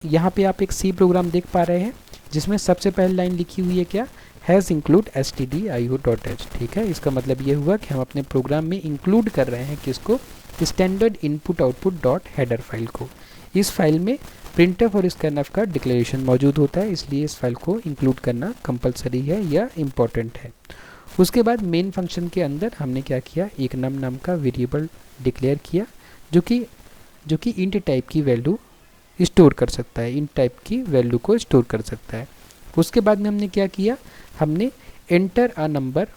यहाँ पे आप एक सी प्रोग्राम देख पा रहे हैं जिसमें सबसे पहली लाइन लिखी हुई है क्या, हैज़ इंक्लूड stdio.h। ठीक है, इसका मतलब ये हुआ कि हम अपने प्रोग्राम में इंक्लूड कर रहे हैं किसको, standard input output dot header file को। इस फाइल में printf और scanf का डिक्लेरेशन मौजूद होता है, इसलिए इस फाइल को इंक्लूड करना कंपलसरी है या इम्पॉर्टेंट है। उसके बाद मेन फंक्शन के अंदर हमने क्या किया, एक नम नाम का वेरिएबल डिक्लेयर किया जो कि इंट टाइप की वैल्यू स्टोर कर सकता है, इंट टाइप की वैल्यू को स्टोर कर सकता है। उसके बाद में हमने क्या किया, हमने एंटर अ नंबर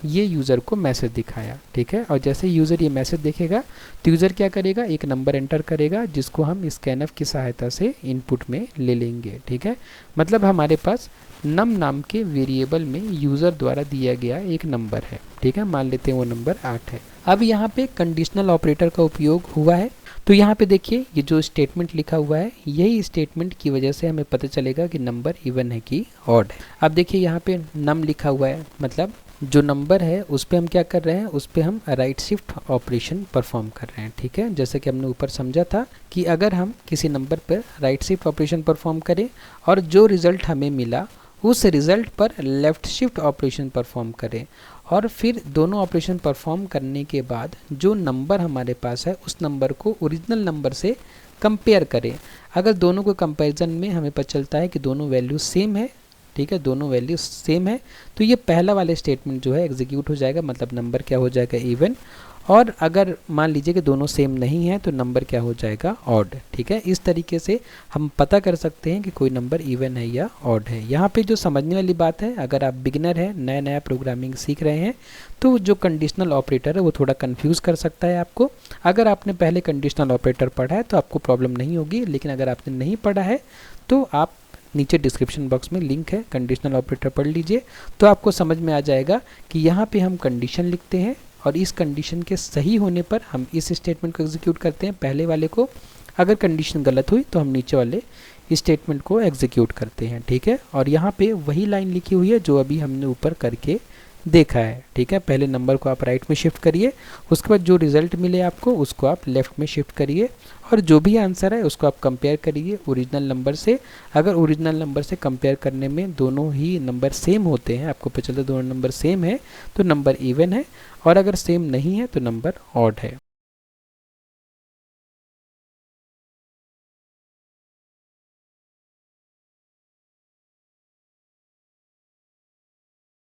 ये यूज़र को मैसेज दिखाया। ठीक है, और जैसे यूज़र ये मैसेज देखेगा तो यूज़र क्या करेगा, एक नंबर एंटर करेगा जिसको हम स्कैनफ की सहायता से इनपुट में ले लेंगे। ठीक है, मतलब हमारे पास नम नाम के वेरिएबल में यूज़र द्वारा दिया गया एक नंबर है। ठीक है, मान लेते हैं वो नंबर 8 है। अब यहाँ पे कंडीशनल ऑपरेटर का उपयोग हुआ है, तो यहाँ पे देखिए ये जो स्टेटमेंट लिखा हुआ है, यही स्टेटमेंट की वजह से हमें पता चलेगा कि नंबर इवन है कि ऑड है। अब देखिए यहाँ पे नम लिखा हुआ है, मतलब जो नंबर है उस पर हम क्या कर रहे हैं, उस पर हम राइट शिफ्ट ऑपरेशन परफॉर्म कर रहे हैं। ठीक है, जैसे कि हमने ऊपर समझा था कि अगर हम किसी नंबर पर राइट शिफ्ट ऑपरेशन परफॉर्म करें और जो रिज़ल्ट हमें मिला उस रिज़ल्ट पर लेफ़्ट शिफ्ट ऑपरेशन परफॉर्म करें और फिर दोनों ऑपरेशन परफॉर्म करने के बाद जो नंबर हमारे पास है उस नंबर को ओरिजिनल नंबर से कंपेयर करें। अगर दोनों को कंपैरिजन में हमें पता चलता है कि दोनों वैल्यू सेम है, ठीक है, दोनों वैल्यू सेम है, तो ये पहला वाला स्टेटमेंट जो है एग्जीक्यूट हो जाएगा, मतलब नंबर क्या हो जाएगा, इवन। और अगर मान लीजिए कि दोनों सेम नहीं है तो नंबर क्या हो जाएगा, ऑड। ठीक है, इस तरीके से हम पता कर सकते हैं कि कोई नंबर इवन है या ऑड है। यहाँ पे जो समझने वाली बात है, अगर आप बिगिनर हैं, नया नया प्रोग्रामिंग सीख रहे हैं, तो जो कंडीशनल ऑपरेटर है वो थोड़ा कंफ्यूज कर सकता है आपको। अगर आपने पहले कंडीशनल ऑपरेटर पढ़ा है तो आपको प्रॉब्लम नहीं होगी, लेकिन अगर आपने नहीं पढ़ा है तो आप नीचे डिस्क्रिप्शन बॉक्स में लिंक है, कंडीशनल ऑपरेटर पढ़ लीजिए, तो आपको समझ में आ जाएगा कि यहाँ पे हम कंडीशन लिखते हैं और इस कंडीशन के सही होने पर हम इस स्टेटमेंट को एग्जीक्यूट करते हैं, पहले वाले को। अगर कंडीशन गलत हुई तो हम नीचे वाले स्टेटमेंट को एग्जीक्यूट करते हैं। ठीक है, और यहाँ पे वही लाइन लिखी हुई है जो अभी हमने ऊपर करके देखा है। ठीक है, पहले नंबर को आप राइट में शिफ्ट करिए, उसके बाद जो रिज़ल्ट मिले आपको उसको आप लेफ़्ट में शिफ्ट करिए और जो भी आंसर है उसको आप कंपेयर करिए ओरिजिनल नंबर से। अगर ओरिजिनल नंबर से कंपेयर करने में दोनों ही नंबर सेम होते हैं, आपको पता चलता है दोनों नंबर सेम है तो नंबर इवन है, और अगर सेम नहीं है तो नंबर ऑड है।